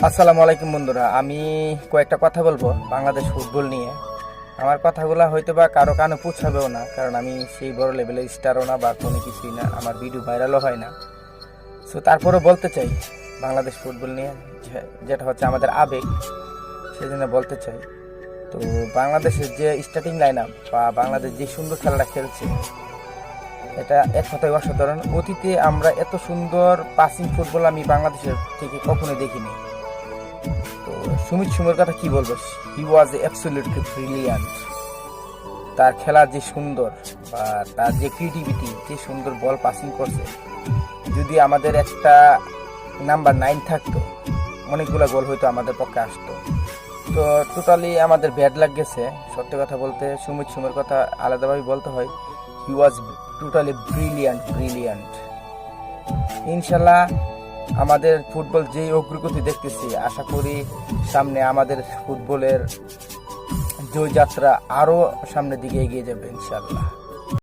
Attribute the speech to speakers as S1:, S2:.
S1: আসসালামু আলাইকুম বন্ধুরা, আমি কয়েকটা কথা বলবো বাংলাদেশ ফুটবল নিয়ে। আমার কথাগুলো হয়তো বা কারো কানে পৌঁছাবেও না, কারণ আমি সেই বড় লেভেলের স্টারও না বা কোনো কিছুই না, আমার ভিডিও ভাইরালও হয় না। সো তারপরে বলতে চাই বাংলাদেশ ফুটবল নিয়ে, যেটা হচ্ছে আমাদের আবেগ, সেই জন্য বলতে চাই। তো বাংলাদেশের যে স্টার্টিং লাইন আপ বা বাংলাদেশ যে সুন্দর খেলাটা খেলছে, এটা এক কথায় অসাধারণ। অতীতে আমরা এত সুন্দর পাসিং ফুটবল আমি বাংলাদেশের থেকে কখনোই দেখিনি। তো সুমিত সুমের কথা কি বলবো, হি ওয়াজ অ্যাবসলিউটলি ব্রিলিয়ান্ট। তার খেলা যে সুন্দর বা তার যে ক্রিয়েটিভিটি, যে সুন্দর বল পাসিং করছে, যদি আমাদের একটা নাম্বার 9 থাকতো, অনেকগুলো গোল হয়তো আমাদের পক্ষে আসতো। তো টোটালি আমাদের ব্যাড লাগ গেছে। সত্যি কথা বলতে সুমিত সুমের কথা আলাদাভাবে বলতে হয়, হি ওয়াজ টোটালি ব্রিলিয়ান্ট। ইনশাল্লাহ আমাদের ফুটবল যেই অগ্রগতি দেখতেছি, আশা করি সামনে আমাদের ফুটবলের জয়যাত্রা আরও সামনের দিকে এগিয়ে যাবে ইনশাল্লাহ।